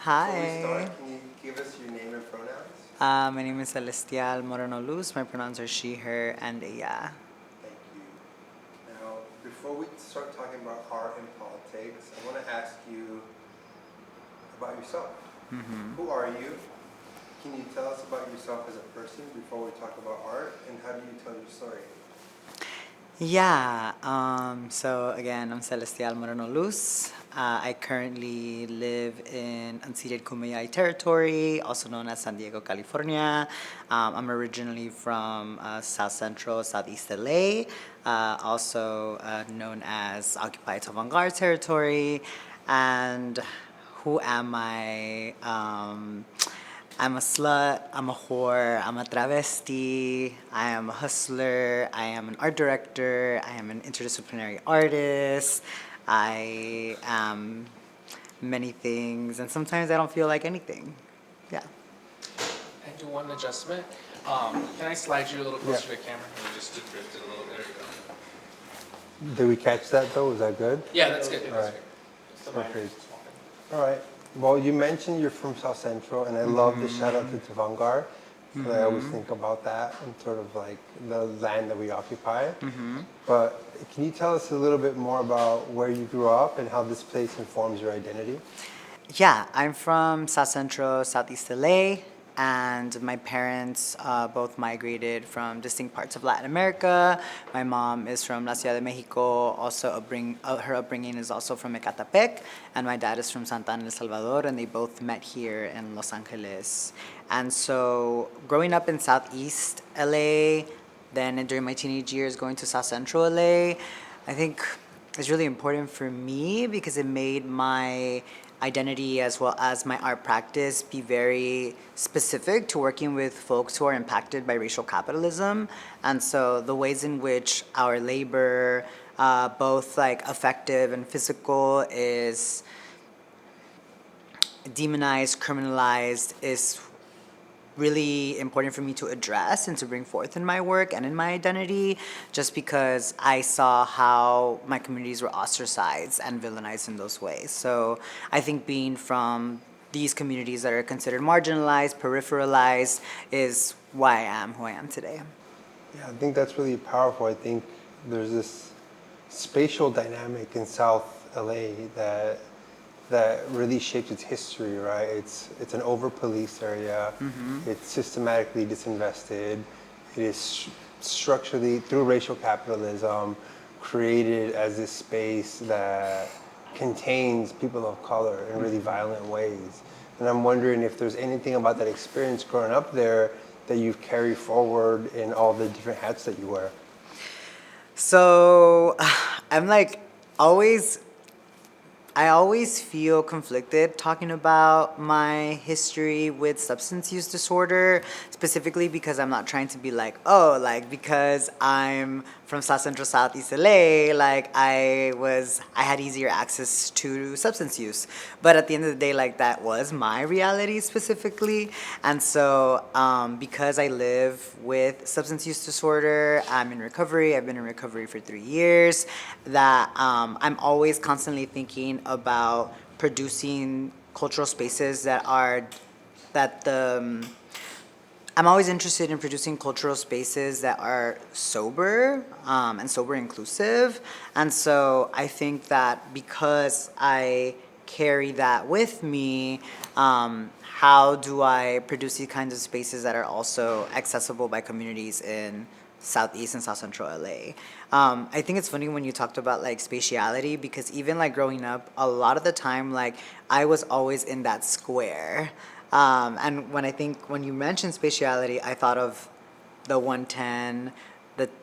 Before we Hi. start, can you give us your name and pronouns? My name is Xelestiál Moreno Luz. My pronouns are she, her, and ella. Thank you. Now, before we start talking about art and politics, I want to ask you about yourself. Who are you? Can you tell us about yourself as a person before we talk about art? And how do you tell your story? Yeah, so again, I'm Xelestiál Moreno Luz. I currently live in unceded Kumeyaay territory, also known as San Diego, California. I'm originally from South Central, Southeast LA, also known as occupied avant-garde territory. And who am I? I'm a slut, I'm a whore, I'm a travesti, I am a hustler, I am an art director, I am an interdisciplinary artist, I am many things, and sometimes I don't feel like anything. Yeah. And do one adjustment. Can I slide you a little closer to the camera? You just drifted a little. There you go. Did we catch that though? Was that good? Yeah, that's good. All That's right. good. Just a minor Perfect. small thing. All right. Well, you mentioned you're from South Central, and I love the shout out to Tavangar. So I always think about that and sort of like the land that we occupy. But can you tell us a little bit more about where you grew up and how this place informs your identity? Yeah, I'm from South Central, Southeast LA, and my parents both migrated from distinct parts of Latin America. My mom is from La Ciudad de Mexico, also her upbringing is also from Ecatepec, and my dad is from Santa Ana, El Salvador, and they both met here in Los Angeles. And so growing up in Southeast LA, then during my teenage years going to South Central LA, I think it's really important for me because it made my identity as well as my art practice be very specific to working with folks who are impacted by racial capitalism. And so the ways in which our labor, both like affective and physical, is demonized, criminalized, is really important for me to address and to bring forth in my work and in my identity, just because I saw how my communities were ostracized and villainized in those ways. So I think being from these communities that are considered marginalized, peripheralized, is why I am who I am today. Yeah, I think that's really powerful. I think there's this spatial dynamic in South LA that really shapes its history, right? It's an over-policed area. It's systematically disinvested. It is structurally, through racial capitalism, created as this space that contains people of color in really violent ways. And I'm wondering if there's anything about that experience growing up there that you've carried forward in all the different hats that you wear. So I'm like always I always feel conflicted talking about my history with substance use disorder, specifically because I'm not trying to be like, oh, like because I'm from South Central Southeast LA, like I had easier access to substance use. But at the end of the day, like that was my reality specifically. And so because I live with substance use disorder, I'm in recovery. I've been in recovery for 3 years. That I'm always constantly thinking about producing cultural spaces that are that the I'm always interested in producing cultural spaces that are sober and sober inclusive. And so I think that because I carry that with me, how do I produce these kinds of spaces that are also accessible by communities in Southeast and South Central LA? I think it's funny when you talked about like spatiality, because even like growing up, a lot of the time, like I was always in that square. And when you mentioned spatiality, I thought of the 110,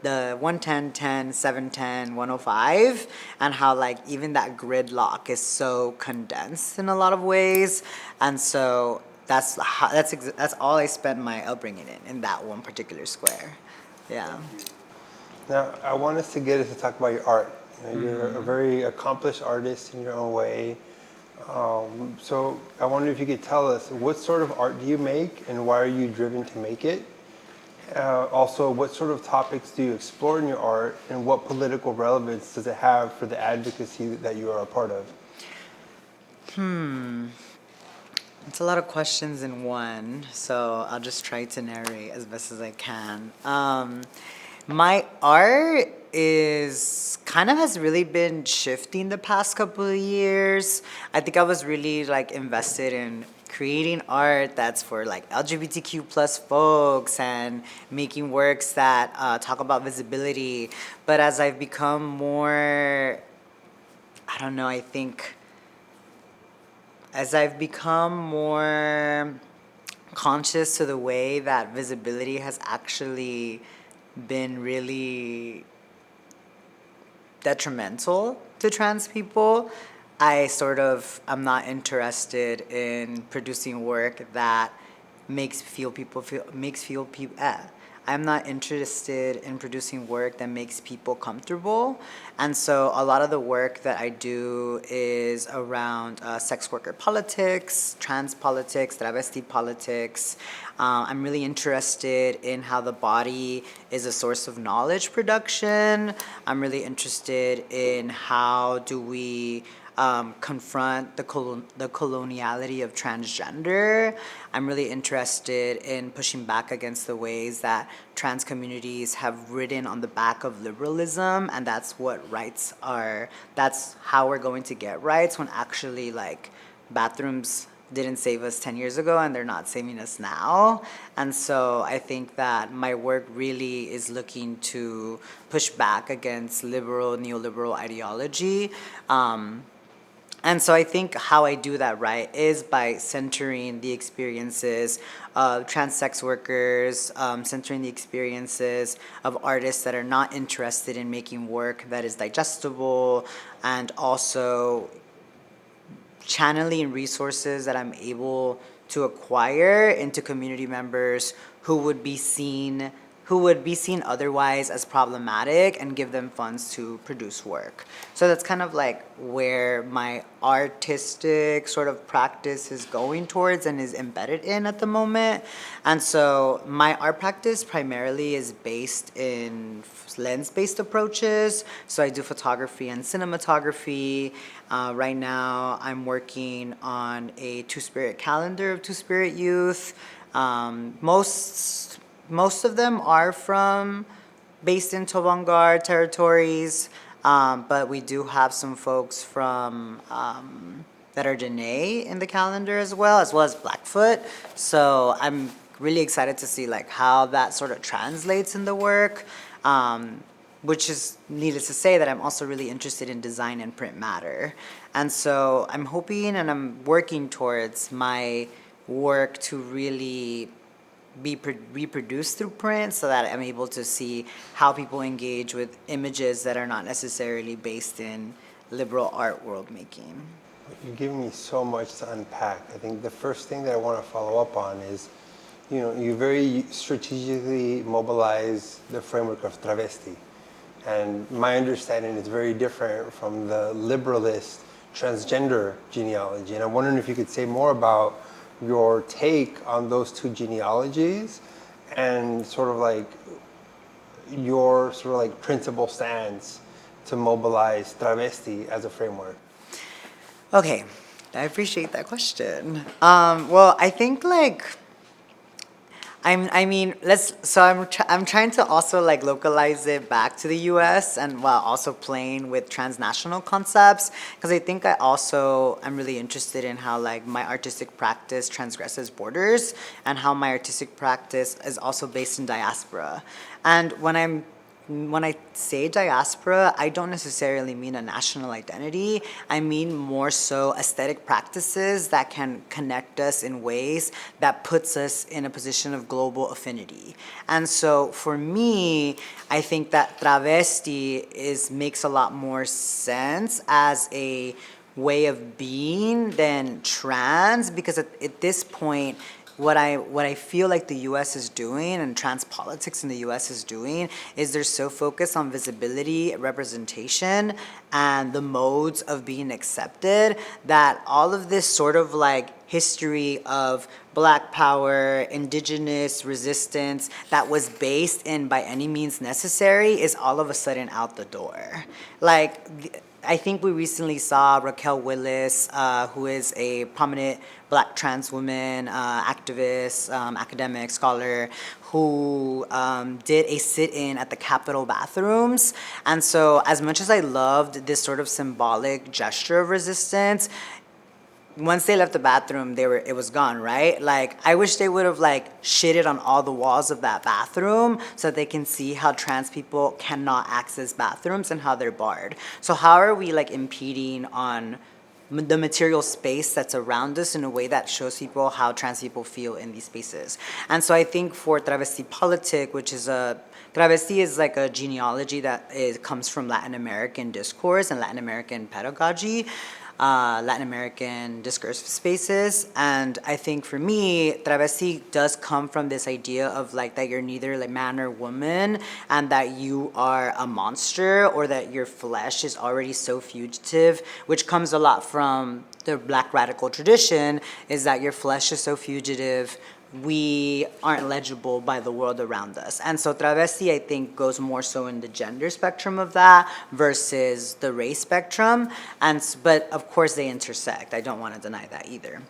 the 110, 10, 710, 105, and how like even that gridlock is so condensed in a lot of ways. And so that's all I spent my upbringing in that one particular square. Yeah. Now, I want us to get us to talk about your art. You know, you're a very accomplished artist in your own way. So I wonder if you could tell us, what sort of art do you make and why are you driven to make it? Also, what sort of topics do you explore in your art and what political relevance does it have for the advocacy that you are a part of? It's a lot of questions in one, so I'll just try to narrate as best as I can. My art is kind of has really been shifting the past couple of years. I think I was really like invested in creating art that's for like LGBTQ plus folks and making works that talk about visibility. But as I've become more, I don't know, I think as I've become more conscious to the way that visibility has actually been really detrimental to trans people, I sort of am not interested in producing work that makes feel people. I'm not interested in producing work that makes people comfortable, and so a lot of the work that I do is around sex worker politics, trans politics, travesti politics. I'm really interested in how the body is a source of knowledge production. I'm really interested in how do we confront the coloniality of transgender. I'm really interested in pushing back against the ways that trans communities have ridden on the back of liberalism, and that's what rights are. That's how we're going to get rights when actually, like, bathrooms didn't save us 10 years ago and they're not saving us now. And so I think that my work really is looking to push back against liberal, neoliberal ideology. And so I think how I do that, right, is by centering the experiences of trans sex workers, centering the experiences of artists that are not interested in making work that is digestible, and also channeling resources that I'm able to acquire into community members who would be seen otherwise as problematic, and give them funds to produce work. So that's kind of like where my artistic sort of practice is going towards and is embedded in at the moment. And so my art practice primarily is based in lens-based approaches. So I do photography and cinematography. Right now I'm working on a Two-Spirit calendar of Two-Spirit youth. Most of them are based in Tobangar territories, but we do have some folks from that are Dene in the calendar as well as Blackfoot. So I'm really excited to see like how that sort of translates in the work, which is needless to say that I'm also really interested in design and print matter. And so I'm hoping and I'm working towards my work to really be reproduced through print, so that I'm able to see how people engage with images that are not necessarily based in liberal art world making. You're giving me so much to unpack. I think the first thing that I want to follow up on is, you very strategically mobilize the framework of travesti. And my understanding is very different from the liberalist transgender genealogy. And I'm wondering if you could say more about your take on those two genealogies and sort of like your sort of like principal stance to mobilize travesti as a framework. Okay, I appreciate that question. Well, I think like I'm trying to also like localize it back to the US, and while also playing with transnational concepts, because I think I'm really interested in how like my artistic practice transgresses borders, and how my artistic practice is also based in diaspora. And when I say diaspora, I don't necessarily mean a national identity. I mean more so aesthetic practices that can connect us in ways that puts us in a position of global affinity. And so for me, I think that travesti makes a lot more sense as a way of being than trans, because at this point, what I feel like the U.S. is doing, and trans politics in the U.S. is doing, is they're so focused on visibility, representation, and the modes of being accepted, that all of this sort of like history of Black power, indigenous resistance that was based in by any means necessary is all of a sudden out the door. Like, I think we recently saw Raquel Willis, who is a prominent Black trans woman, activist, academic, scholar, who did a sit-in at the Capitol bathrooms. And so as much as I loved this sort of symbolic gesture of resistance, once they left the bathroom, it was gone, right? Like, I wish they would have like shitted on all the walls of that bathroom so that they can see how trans people cannot access bathrooms and how they're barred. So how are we like impeding on the material space that's around us in a way that shows people how trans people feel in these spaces? And so I think for travesti politic, which is travesti is like a genealogy that comes from Latin American discourse and Latin American pedagogy, Latin American discursive spaces. And I think for me, travesti does come from this idea of like that you're neither like man or woman, and that you are a monster, or that your flesh is already so fugitive, which comes a lot from the Black radical tradition, is that your flesh is so fugitive, we aren't legible by the world around us. And so travesti, I think, goes more so in the gender spectrum of that versus the race spectrum. But of course they intersect. I don't want to deny that either.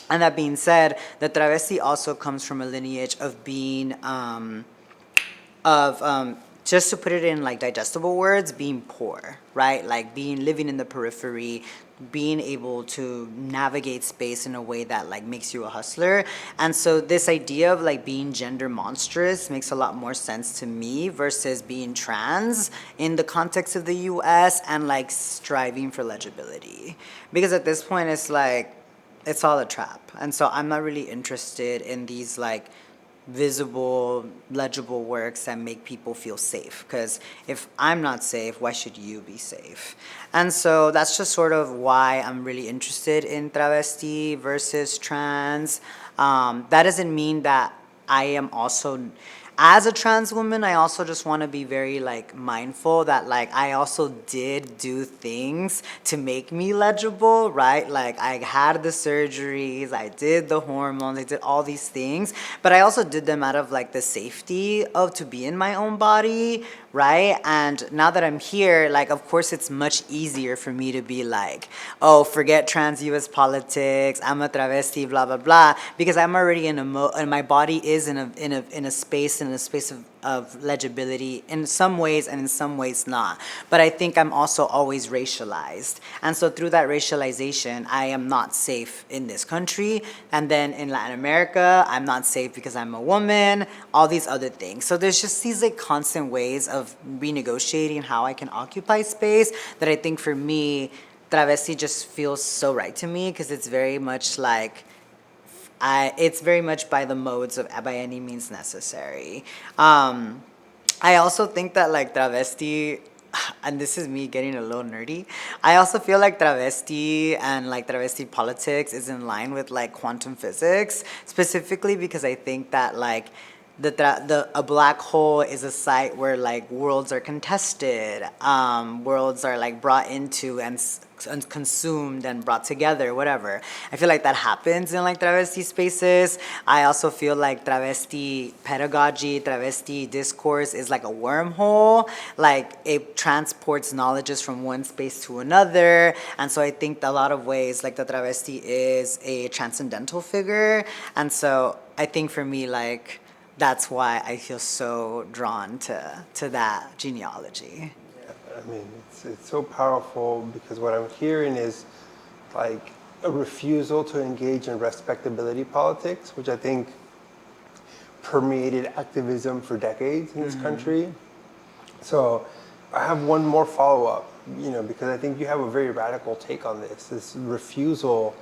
And that being said, the travesti also comes from a lineage of being, just to put it in like digestible words, being poor, right? Like living in the periphery, being able to navigate space in a way that like makes you a hustler. And so this idea of like being gender monstrous makes a lot more sense to me versus being trans in the context of the US and like striving for legibility. Because at this point it's like, it's all a trap. And so I'm not really interested in these like visible, legible works that make people feel safe. Because if I'm not safe, why should you be safe? And so that's just sort of why I'm really interested in travesti versus trans. That doesn't mean that I am also, as a trans woman, I also just want to be very like mindful that like I also did do things to make me legible, right? Like I had the surgeries, I did the hormones, I did all these things, but I also did them out of like the safety of to be in my own body, right? And now that I'm here, like of course it's much easier for me to be like, oh, forget trans US politics, I'm a travesti, blah blah blah, because I'm already in and my body is in a space of legibility in some ways and in some ways not. But I think I'm also always racialized. And so through that racialization, I am not safe in this country. And then in Latin America, I'm not safe because I'm a woman, all these other things. So there's just these like constant ways of renegotiating how I can occupy space that I think for me, travesti just feels so right to me, because it's very much like, it's very much by the modes of by any means necessary. I also think that like travesti, and this is me getting a little nerdy, I also feel like travesti and like travesti politics is in line with like quantum physics, specifically because I think that like a black hole is a site where like worlds are contested, worlds are like brought into and consumed and brought together, whatever. I feel like that happens in like travesti spaces. I also feel like travesti pedagogy, travesti discourse is like a wormhole. Like it transports knowledges from one space to another. And so I think a lot of ways like the travesti is a transcendental figure. And so I think for me, like, that's why I feel so drawn to that genealogy. Yeah, I mean, it's so powerful, because what I'm hearing is like a refusal to engage in respectability politics, which I think permeated activism for decades in this country. So I have one more follow-up, because I think you have a very radical take on this refusal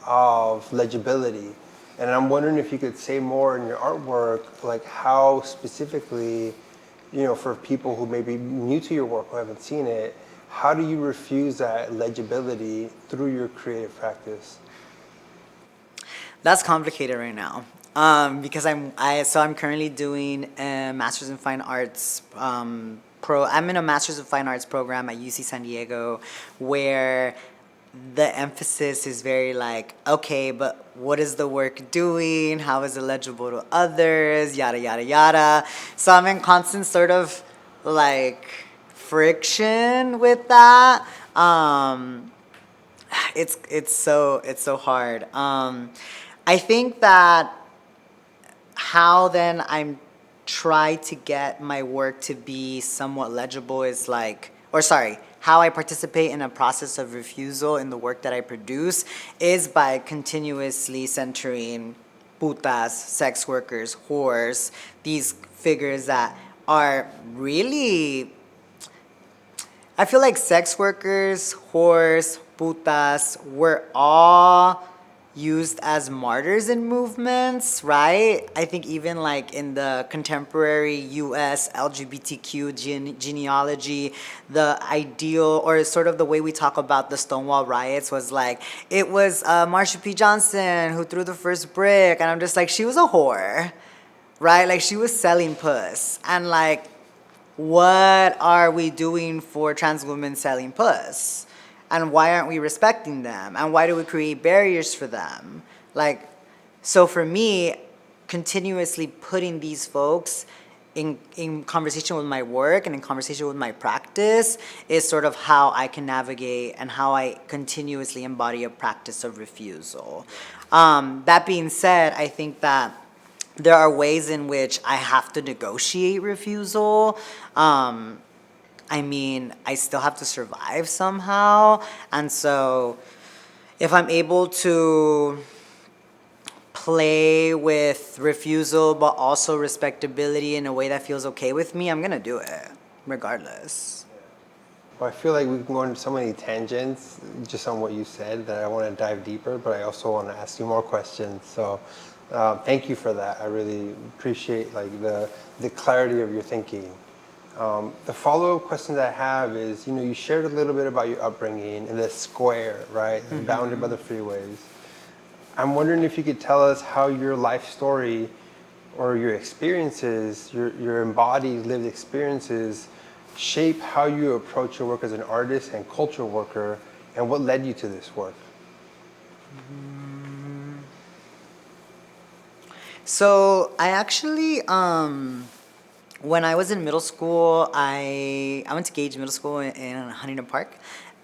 of legibility. And I'm wondering if you could say more in your artwork, like how specifically, for people who may be new to your work, who haven't seen it, how do you refuse that legibility through your creative practice? That's complicated right now, because I'm currently doing a Master's in Fine Arts I'm in a Master's of Fine Arts program at UC San Diego, where the emphasis is very like, okay, but what is the work doing? How is it legible to others? Yada, yada, yada. So I'm in constant sort of like friction with that. Um, it's so hard. I think that how then I'm try to get my work to be somewhat legible is like, or sorry, how I participate in a process of refusal in the work that I produce is by continuously centering putas, sex workers, whores, these figures that are really, I feel like sex workers, whores, putas were all used as martyrs in movements, right? I think even like in the contemporary US LGBTQ genealogy, the ideal or sort of the way we talk about the Stonewall riots was like, it was Marsha P. Johnson who threw the first brick. And I'm just like, she was a whore, right? Like she was selling puss. And like, what are we doing for trans women selling puss? And why aren't we respecting them? And why do we create barriers for them? Like, so for me, continuously putting these folks in conversation with my work and in conversation with my practice is sort of how I can navigate and how I continuously embody a practice of refusal. That being said, I think that there are ways in which I have to negotiate refusal. I mean, I still have to survive somehow. And so if I'm able to play with refusal but also respectability in a way that feels okay with me, I'm gonna do it regardless. Well, I feel like we can go into so many tangents just on what you said that I want to dive deeper, but I also want to ask you more questions. So thank you for that. I really appreciate like the clarity of your thinking. The follow-up question that I have is, you shared a little bit about your upbringing in the square, right? Bounded by the freeways. I'm wondering if you could tell us how your life story or your experiences, your embodied lived experiences shape how you approach your work as an artist and cultural worker, and what led you to this work? So I actually, when I was in middle school, I went to Gage Middle School in Huntington Park,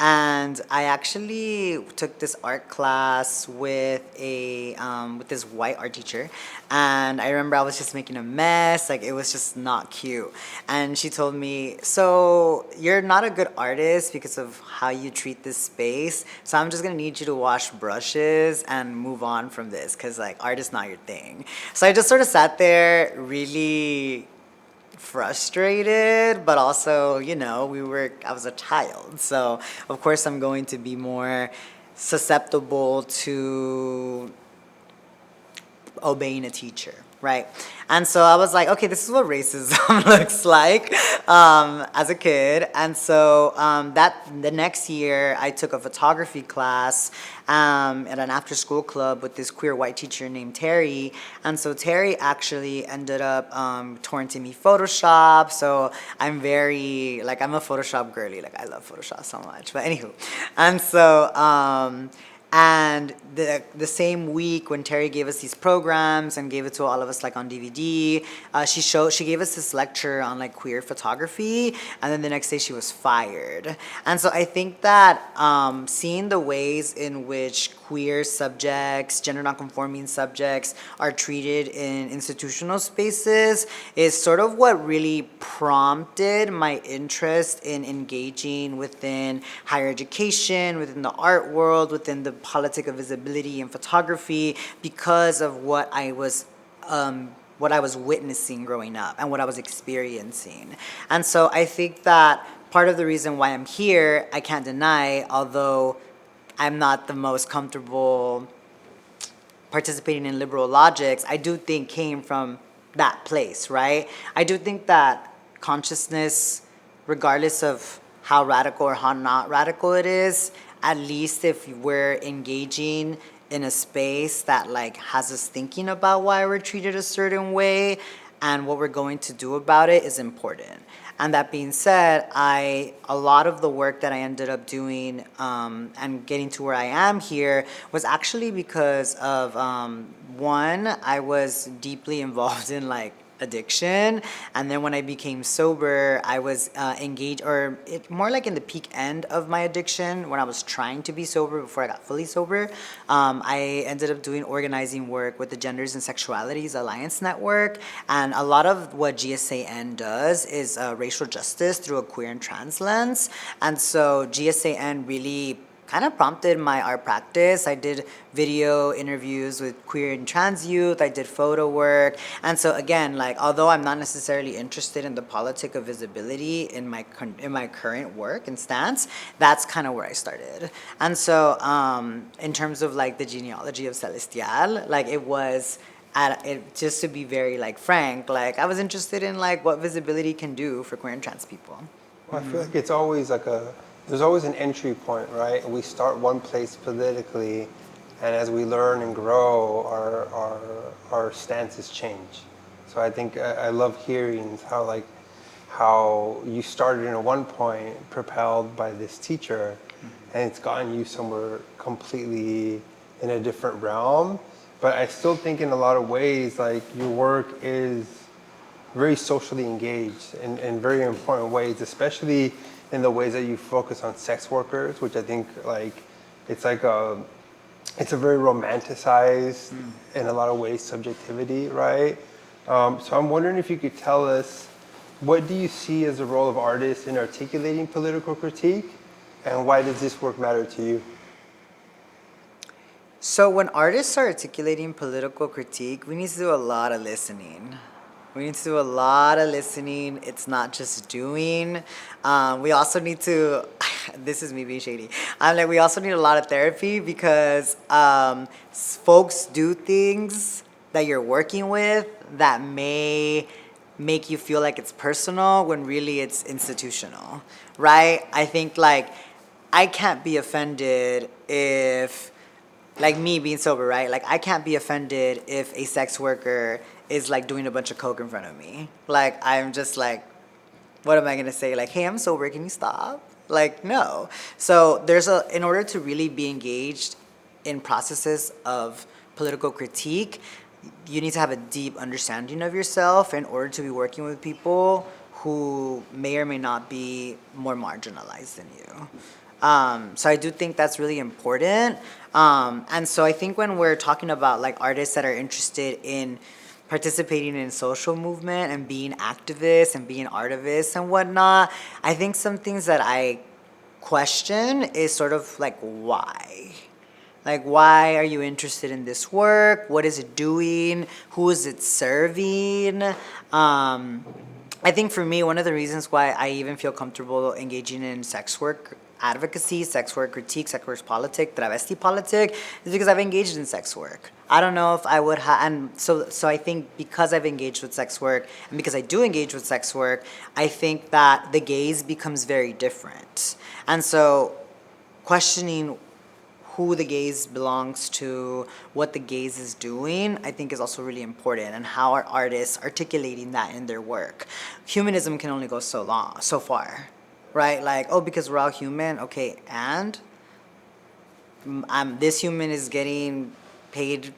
and I actually took this art class with this white art teacher, and I remember I was just making a mess, like it was just not cute, and she told me, "So you're not a good artist because of how you treat this space, so I'm just gonna need you to wash brushes and move on from this, cause like art is not your thing." So I just sort of sat there, really frustrated, but also, I was a child. So, of course, I'm going to be more susceptible to obeying a teacher, right? And so I was like, okay, this is what racism looks like as a kid. And so the next year, I took a photography class at an after-school club with this queer white teacher named Terry. And so Terry actually ended up torrenting me Photoshop. So I'm I'm a Photoshop girly. Like I love Photoshop so much. But anywho, and so. And the same week when Terry gave us these programs and gave it to all of us like on DVD, she gave us this lecture on like queer photography, and then the next day she was fired. And so I think that seeing the ways in which queer subjects, gender nonconforming subjects are treated in institutional spaces is sort of what really prompted my interest in engaging within higher education, within the art world, within the politic of visibility and photography, because of what I was witnessing growing up and what I was experiencing. And so I think that part of the reason why I'm here, I can't deny, although I'm not the most comfortable participating in liberal logics, I do think came from that place, right? I do think that consciousness, regardless of how radical or how not radical it is, at least if we're engaging in a space that like has us thinking about why we're treated a certain way and what we're going to do about it is important. And that being said, a lot of the work that I ended up doing and getting to where I am here was actually because of one, I was deeply involved in like addiction. And then when I became sober, I was engaged, or more like in the peak end of my addiction, when I was trying to be sober before I got fully sober. I ended up doing organizing work with the Genders and Sexualities Alliance Network. And a lot of what GSAN does is racial justice through a queer and trans lens. And so GSAN really kind of prompted my art practice. I did video interviews with queer and trans youth. I did photo work. And so again, like, although I'm not necessarily interested in the politic of visibility in my current work and stance, that's kind of where I started. And so in terms of like the genealogy of Xelestiál, like just to be very like frank, like I was interested in like what visibility can do for queer and trans people. Well, I feel like it's always like there's always an entry point, right? We start one place politically, and as we learn and grow, our stances change. So I think I love hearing how you started in one point, propelled by this teacher, and it's gotten you somewhere completely in a different realm. But I still think in a lot of ways, like your work is very socially engaged in very important ways, especially in the ways that you focus on sex workers, which I think it's a very romanticized in a lot of ways subjectivity, right? So I'm wondering if you could tell us, what do you see as the role of artists in articulating political critique, and why does this work matter to you? So when artists are articulating political critique, we need to do a lot of listening. We need to do a lot of listening. It's not just doing. We also need to, this is me being shady. We also need a lot of therapy, because folks do things that you're working with that may make you feel like it's personal when really it's institutional, right? I think like I can't be offended if, like me being sober, right? Like I can't be offended if a sex worker is like doing a bunch of coke in front of me. Like I'm just like, what am I gonna say? Like, hey, I'm sober, can you stop? Like, no. So in order to really be engaged in processes of political critique, you need to have a deep understanding of yourself in order to be working with people who may or may not be more marginalized than you. So I do think that's really important. And so I think when we're talking about like artists that are interested in participating in social movement and being activists and being artivists and whatnot, I think some things that I question is sort of like why? Like, why are you interested in this work? What is it doing? Who is it serving? I think for me, one of the reasons why I even feel comfortable engaging in sex work advocacy, sex work critique, sex work politic, travesti politic, is because I've engaged in sex work. I don't know if I would have, and so I think because I've engaged with sex work, and because I do engage with sex work, I think that the gaze becomes very different. And so questioning who the gaze belongs to, what the gaze is doing, I think is also really important, and how are artists articulating that in their work. Humanism can only go so far, right? Like, oh, because we're all human, okay, and this human is getting paid,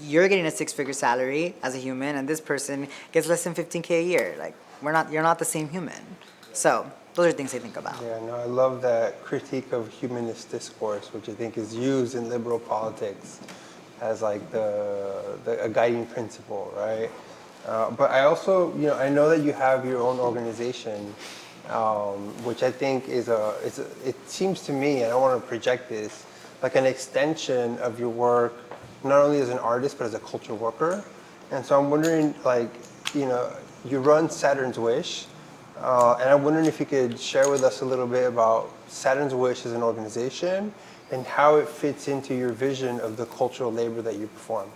you're getting a 6-figure salary as a human, and this person gets less than 15K a year. Like, you're not the same human. So those are things I think about. Yeah, no, I love that critique of humanist discourse, which I think is used in liberal politics as like a guiding principle, right? But I also, I know that you have your own organization, which I think it seems to me, I don't want to project this, like an extension of your work, not only as an artist, but as a culture worker. And so I'm wondering, like, you run Saturn's Wish, and I'm wondering if you could share with us a little bit about Saturn's Wish as an organization and how it fits into your vision of the cultural labor that you perform.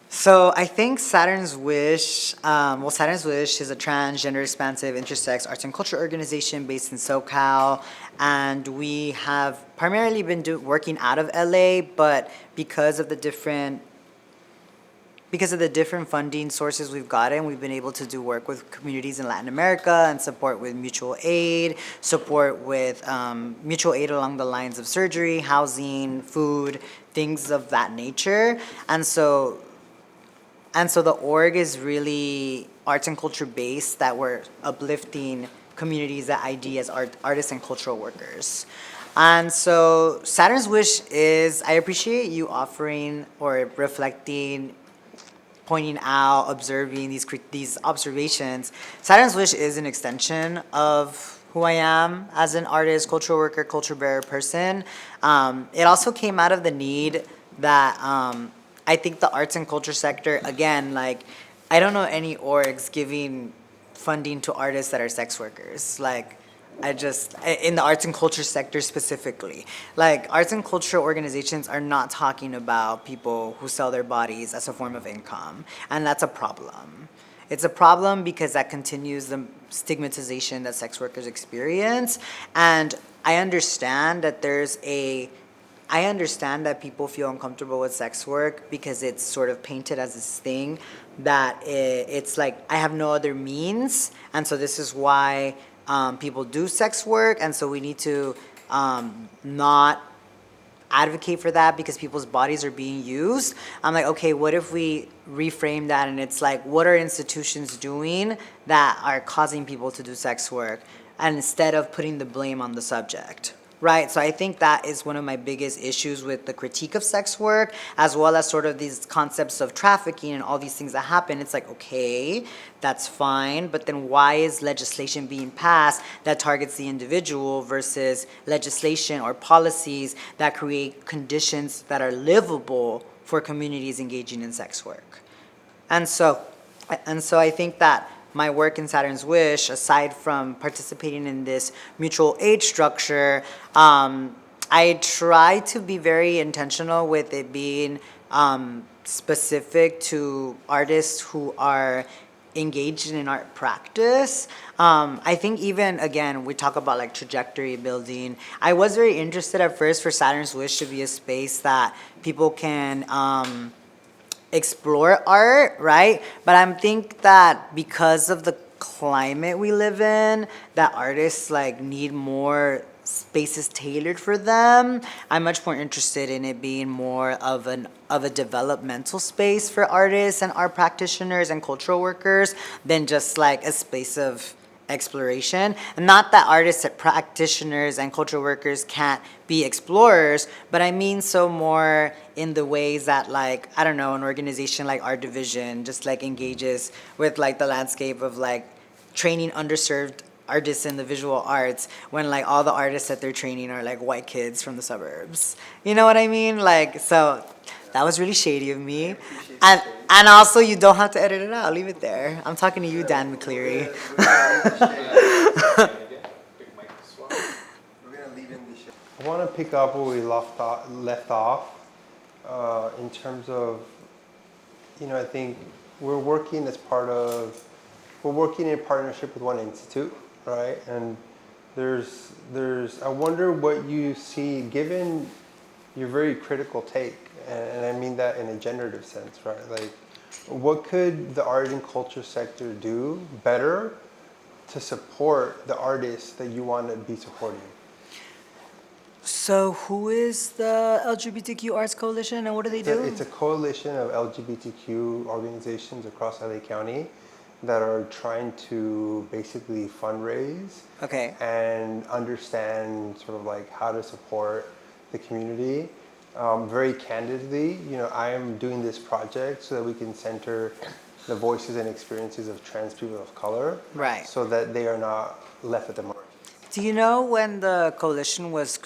So I think Saturn's Wish is a transgender, expansive, intersex arts and culture organization based in SoCal, and we have primarily been working out of LA, but because of the different funding sources we've gotten, we've been able to do work with communities in Latin America and support with mutual aid along the lines of surgery, housing, food, things of that nature. And so And so the org is really arts and culture based, that we're uplifting communities that ID as artists and cultural workers. And so Saturn's Wish is, I appreciate you offering or reflecting, pointing out, observing these observations. Saturn's Wish is an extension of who I am as an artist, cultural worker, culture bearer person. It also came out of the need that I think the arts and culture sector, again, like, I don't know any orgs giving funding to artists that are sex workers. Like, in the arts and culture sector specifically, like, arts and culture organizations are not talking about people who sell their bodies as a form of income. And that's a problem. It's a problem because that continues the stigmatization that sex workers experience. And I understand that I understand that people feel uncomfortable with sex work because it's sort of painted as this thing that it's like, I have no other means, and so this is why people do sex work, and so we need to not advocate for that because people's bodies are being used. I'm like, okay, what if we reframe that and it's like, what are institutions doing that are causing people to do sex work? And instead of putting the blame on the subject. Right, so I think that is one of my biggest issues with the critique of sex work, as well as sort of these concepts of trafficking and all these things that happen. It's like, okay, that's fine, but then why is legislation being passed that targets the individual versus legislation or policies that create conditions that are livable for communities engaging in sex work? And so I think that my work in Saturn's Wish, aside from participating in this mutual aid structure, I try to be very intentional with it being specific to artists who are engaged in art practice. I think even, again, we talk about like trajectory building. I was very interested at first for Saturn's Wish to be a space that people can explore art, right? But I think that because of the climate we live in, that artists like need more spaces tailored for them. I'm much more interested in it being more of a developmental space for artists and art practitioners and cultural workers than just like a space of exploration. And not that artists and practitioners and cultural workers can't be explorers, but I mean so more in the ways that, like, I don't know, an organization like Art Division just like engages with like the landscape of like training underserved artists in the visual arts when like all the artists that they're training are like white kids from the suburbs. You know what I mean? Like, so that was really shady of me. And also, you don't have to edit it out. Leave it there. I'm talking to you, Dan McCleary. I want to pick up where we left off in terms of, I think we're working in partnership with one institute, right? And I wonder what you see, given your very critical take, and I mean that in a generative sense, right? Like, what could the art and culture sector do better to support the artists that you want to be supporting? So who is the LGBTQ Arts Coalition and what do they do? It's a coalition of LGBTQ organizations across LA County that are trying to basically fundraise and understand sort of like how to support the community. Very candidly, I am doing this project so that we can center the voices and experiences of trans people of color, right, so that they are not left at the margins. Do you know when the coalition was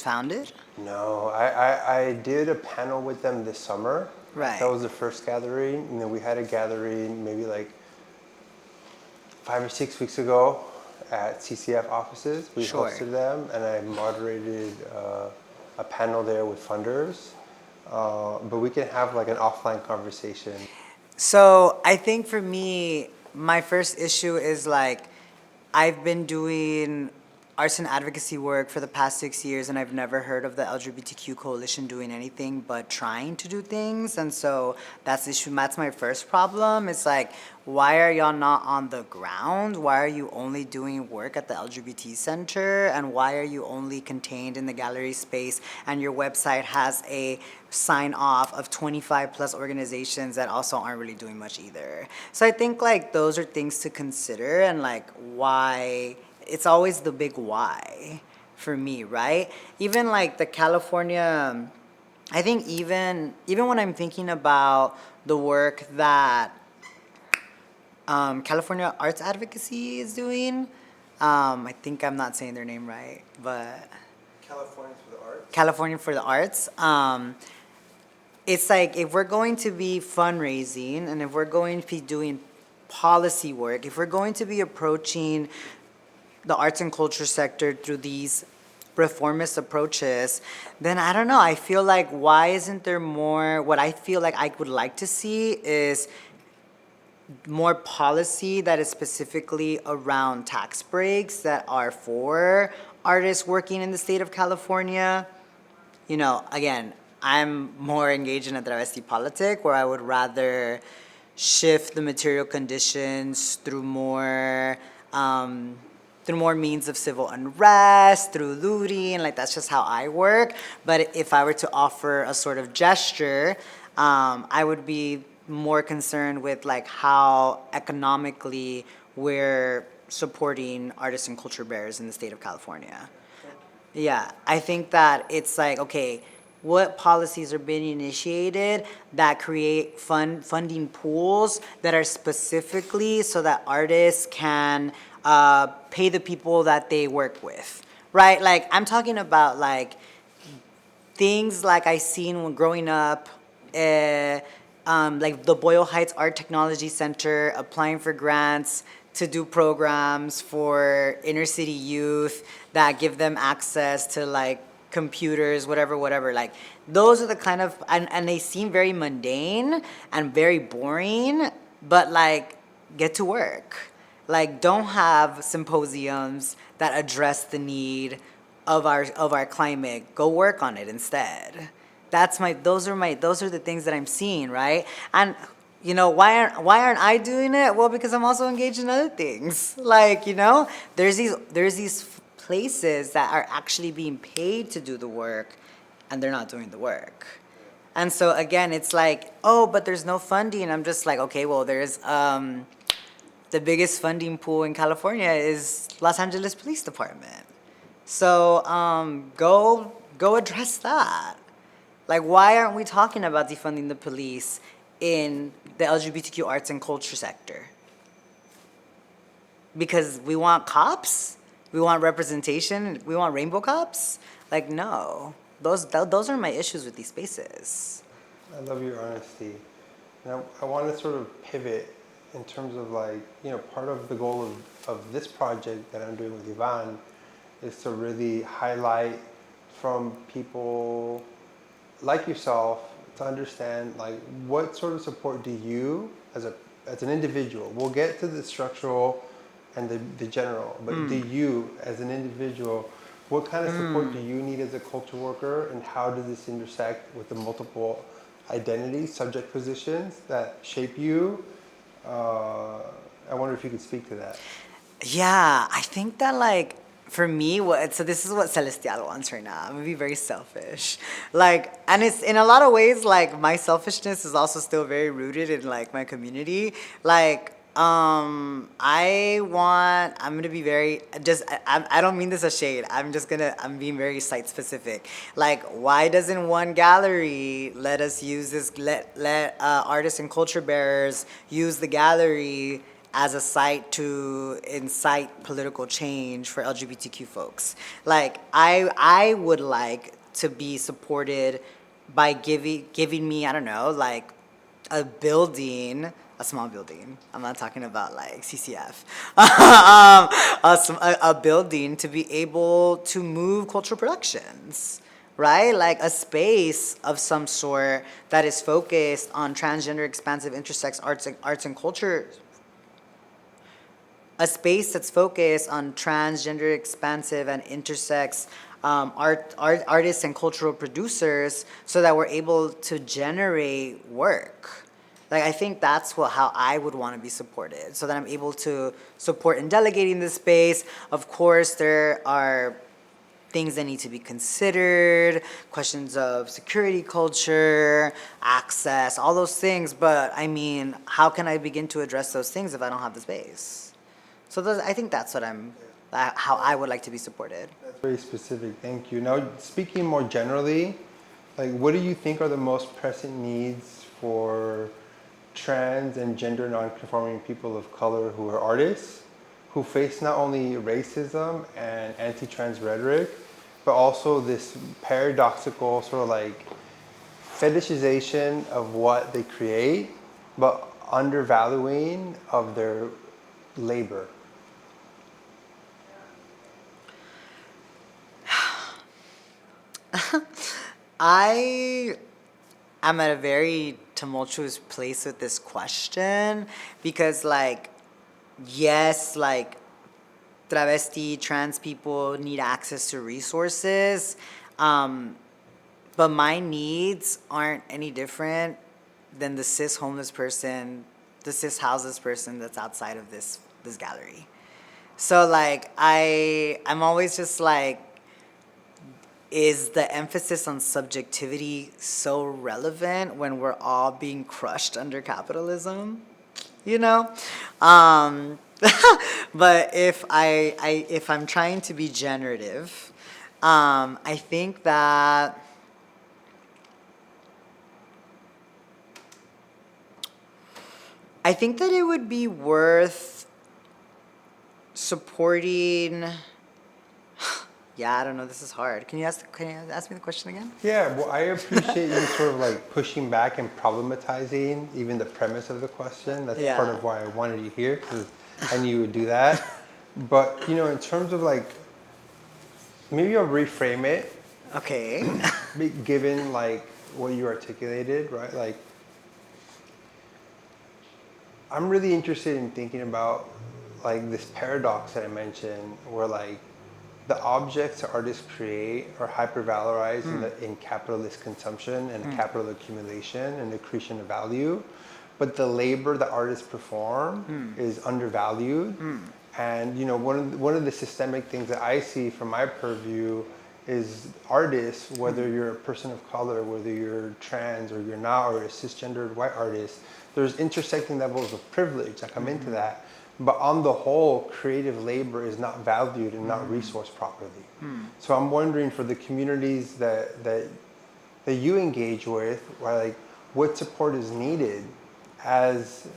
founded? No, I did a panel with them this summer. Right. That was the first gathering. We had a gathering maybe like 5 or 6 weeks ago at CCF offices. We hosted them, and I moderated a panel there with funders. But we can have like an offline conversation. So I think for me, my first issue is like, I've been doing arts and advocacy work for the past 6 years, and I've never heard of the LGBTQ coalition doing anything but trying to do things. And so that's the issue. That's my first problem. It's like, why are y'all not on the ground? Why are you only doing work at the LGBT center? And why are you only contained in the gallery space? And your website has a sign off of 25 plus organizations that also aren't really doing much either. So I think like those are things to consider, and like why it's always the big why for me, right? Even like the California, I think even when I'm thinking about the work that California Arts Advocacy is doing, I think I'm not saying their name right, but Californians for the Arts. California for the Arts. It's like if we're going to be fundraising and if we're going to be doing policy work, if we're going to be approaching the arts and culture sector through these reformist approaches, then I don't know. I feel like why isn't there more? What I feel like I would like to see is more policy that is specifically around tax breaks that are for artists working in the state of California. You know, again, I'm more engaged in a travesti politic where I would rather shift the material conditions through more means of civil unrest, through looting, like that's just how I work. But if I were to offer a sort of gesture, I would be more concerned with like how economically we're supporting artists and culture bearers in the state of California. Yeah, I think that it's like, okay, what policies are being initiated that create funding pools that are specifically so that artists can pay the people that they work with, right? Like I'm talking about like things like I seen when growing up, like the Boyle Heights Art Technology Center applying for grants to do programs for inner city youth that give them access to like computers, whatever. Like those are the kind of, and they seem very mundane and very boring, but like get to work. Like don't have symposiums that address the need of our climate. Go work on it instead. Those are the things that I'm seeing, right? And you know, why aren't I doing it? Well, because I'm also engaged in other things. Like, you know, there's these places that are actually being paid to do the work and they're not doing the work. And so again, it's like, oh, but there's no funding. I'm just like, okay, well, there's the biggest funding pool in California is Los Angeles Police Department. So go address that. Like, why aren't we talking about defunding the police in the LGBTQ arts and culture sector? Because we want cops? We want representation? We want rainbow cops? Like, no. Those are my issues with these spaces. I love your honesty. And I want to sort of pivot in terms of like, you know, part of the goal of this project that I'm doing with Ivan is to really highlight from people like yourself to understand like what sort of support do you as an individual, we'll get to the structural and the general, but do you as an individual, what kind of support do you need as a culture worker, and how does this intersect with the multiple identities, subject positions that shape you? I wonder if you could speak to that. Yeah, I think that like for me, so this is what Xelestiál wants right now. I'm gonna be very selfish, like, and it's in a lot of ways like my selfishness is also still very rooted in like my community. Like, I'm gonna be very I don't mean this as shade. I'm being very site specific. Like, why doesn't one gallery let us use this? Let artists and culture bearers use the gallery as a site to incite political change for LGBTQ folks. Like, I would like to be supported by giving me, I don't know, like a building, a small building. I'm not talking about like CCF. A building to be able to move cultural productions, right? Like a space of some sort that is focused on transgender, expansive, intersex arts and culture a space that's focused on transgender, expansive, and intersex artists and cultural producers, so that we're able to generate work. Like, I think that's how I would want to be supported, so that I'm able to support in delegating this space. Of course, there are things that need to be considered, questions of security culture, access, all those things. But I mean, how can I begin to address those things if I don't have the space? So I think that's how I would like to be supported. That's very specific. Thank you. Now, speaking more generally, like, what do you think are the most pressing needs for trans and gender nonconforming people of color who are artists, who face not only racism and anti-trans rhetoric, but also this paradoxical sort of like fetishization of what they create, but undervaluing of their labor? I am at a very tumultuous place with this question, because, like, yes, like, travesti, trans people need access to resources, but my needs aren't any different than the cis homeless person, the cis houseless person that's outside of this gallery. So, like, I'm always just like, is the emphasis on subjectivity so relevant when we're all being crushed under capitalism? You know? But if I'm trying to be generative, I think that it would be worth supporting. Yeah, I don't know. This is hard. Can you ask me the question again? Yeah, well, I appreciate you sort of like pushing back and problematizing even the premise of the question. That's Yeah. part of why I wanted you here, because I knew you would do that. But, you know, in terms of like, maybe I'll reframe it, Okay. given like what you articulated, right? Like, I'm really interested in thinking about like this paradox that I mentioned, where like the objects that artists create are hypervalorized in capitalist consumption and capital accumulation and the creation of value, but the labor that artists perform is undervalued. And, you know, one of the systemic things that I see from my purview is artists, whether you're a person of color, whether you're trans or you're not, or a cisgendered white artist, there's intersecting levels of privilege that come into that. But on the whole, creative labor is not valued and not resourced properly. So I'm wondering, for the communities that you engage with, like, what support is needed as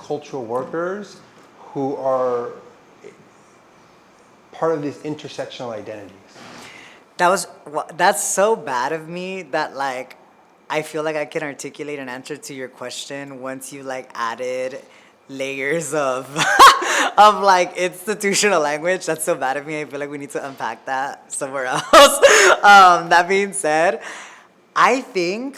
cultural workers who are part of these intersectional identities? That's so bad of me that, like, I feel like I can articulate an answer to your question once you, like, added layers of of like institutional language. That's so bad of me. I feel like we need to unpack that somewhere else. That being said, I think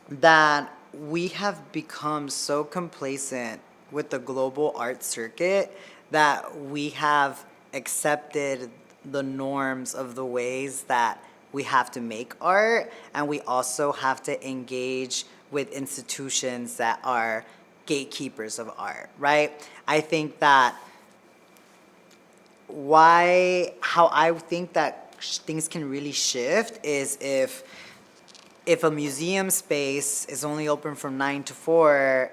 that we have become so complacent with the global art circuit that we have accepted the norms of the ways that we have to make art, and we also have to engage with institutions that are gatekeepers of art, right? I think that how I think that things can really shift is if a museum space is only open from 9 to 4,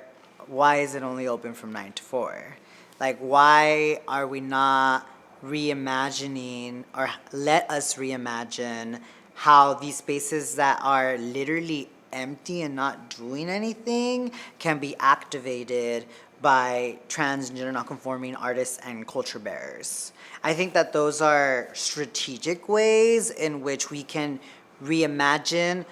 why is it only open from 9 to 4? Like, why are we not reimagining, or let us reimagine how these spaces that are literally empty and not doing anything can be activated by transgender non-conforming artists and culture bearers? I think that those are strategic ways in which we can reimagine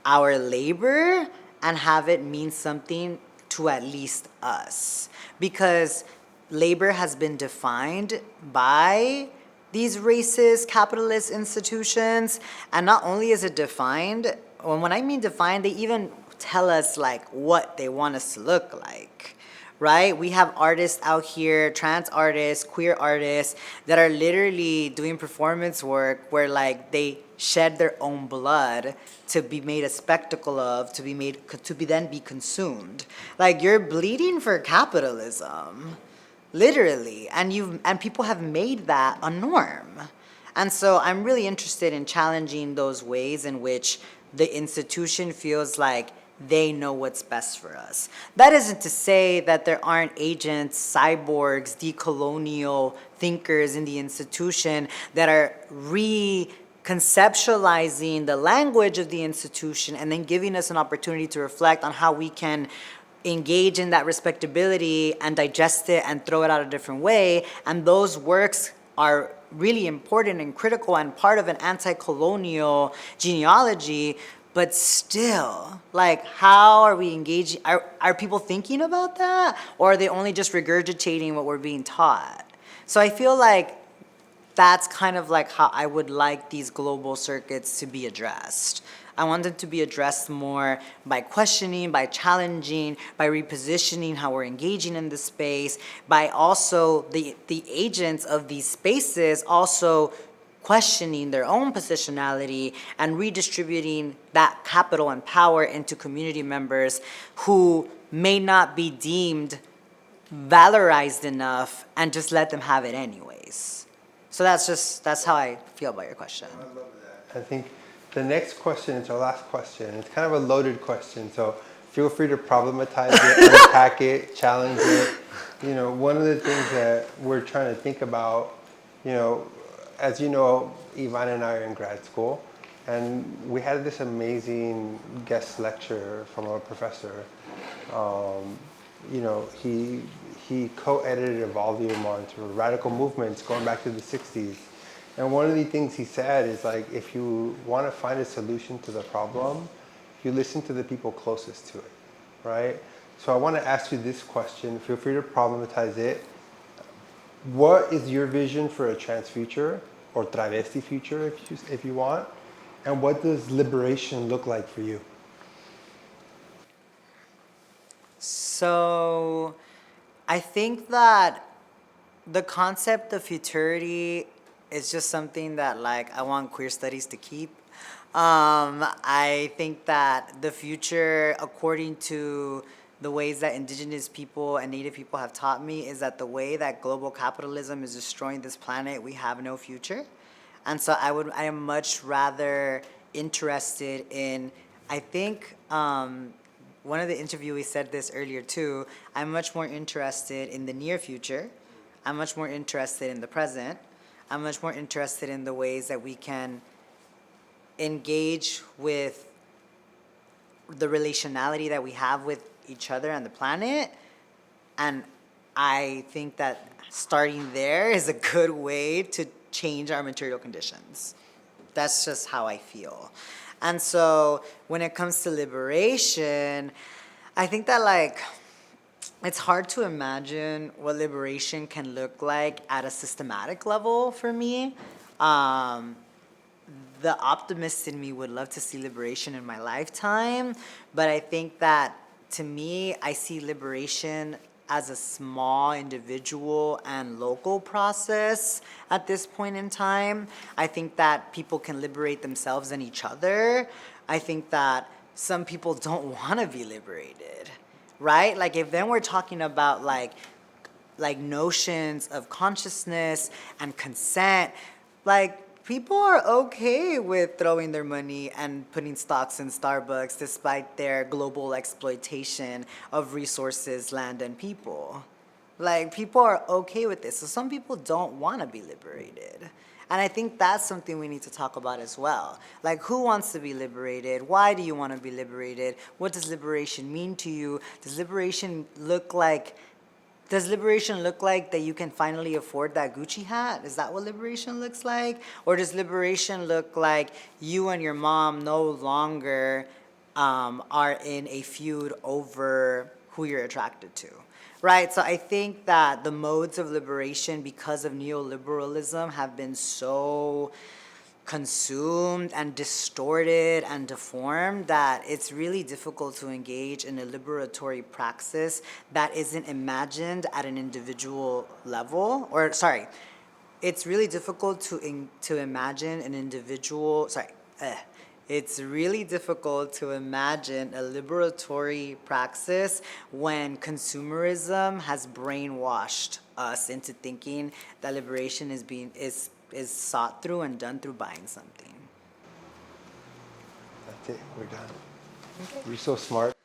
our labor and have it mean something to at least us. Because labor has been defined by these racist capitalist institutions, and not only is it defined, when I mean defined, they even tell us like what they want us to look like, right? We have artists out here, trans artists, queer artists, that are literally doing performance work where like they shed their own blood to be made a spectacle of, then be consumed. Like you're bleeding for capitalism, literally, and people have made that a norm. And so I'm really interested in challenging those ways in which the institution feels like they know what's best for us. That isn't to say that there aren't agents, cyborgs, decolonial thinkers in the institution that are reconceptualizing the language of the institution and then giving us an opportunity to reflect on how we can engage in that respectability and digest it and throw it out a different way. And those works are really important and critical and part of an anti-colonial genealogy. But still, like, how are we engaging? Are people thinking about that? Or are they only just regurgitating what we're being taught? So I feel like that's kind of like how I would like these global circuits to be addressed. I want them to be addressed more by questioning, by challenging, by repositioning how we're engaging in the space, by also the agents of these spaces also questioning their own positionality and redistributing that capital and power into community members who may not be deemed valorized enough, and just let them have it anyways. So that's how I feel about your question. I love that. I think the next question is our last question. It's kind of a loaded question, so feel free to problematize it, unpack it, challenge it. You know, one of the things that we're trying to think about, you know, as you know, Ivan and I are in grad school, and we had this amazing guest lecture from a professor. You know, he co-edited a volume on sort of radical movements going back to the 60s. And one of the things he said is like, if you want to find a solution to the problem, you listen to the people closest to it, right? So I want to ask you this question. Feel free to problematize it. What is your vision for a trans future or travesti future, if you want? And what does liberation look like for you? So I think that the concept of futurity is just something that like I want queer studies to keep. I think that the future, according to the ways that indigenous people and native people have taught me, is that the way that global capitalism is destroying this planet, we have no future. And so I am much rather interested in, I think, one of the interviewees said this earlier too, I'm much more interested in the near future. I'm much more interested in the present. I'm much more interested in the ways that we can engage with the relationality that we have with each other and the planet. And I think that starting there is a good way to change our material conditions. That's just how I feel. And so when it comes to liberation, I think that like it's hard to imagine what liberation can look like at a systematic level for me. The optimist in me would love to see liberation in my lifetime, but I think that to me, I see liberation as a small individual and local process at this point in time. I think that people can liberate themselves and each other. I think that some people don't want to be liberated, right? Like if then we're talking about like notions of consciousness and consent, like people are okay with throwing their money and putting stocks in Starbucks despite their global exploitation of resources, land, and people. Like people are okay with this. So some people don't want to be liberated. And I think that's something we need to talk about as well. Like who wants to be liberated? Why do you want to be liberated? What does liberation mean to you? Does liberation look like that you can finally afford that Gucci hat? Is that what liberation looks like? Or does liberation look like you and your mom no longer are in a feud over who you're attracted to? Right? So I think that the modes of liberation, because of neoliberalism, have been so consumed and distorted and deformed that it's really difficult to engage in a liberatory praxis that isn't imagined at an individual level. Or, sorry, it's really difficult to imagine an individual, it's really difficult to imagine a liberatory praxis when consumerism has brainwashed us into thinking that liberation is sought through and done through buying something. That's it. We're done. You're so smart.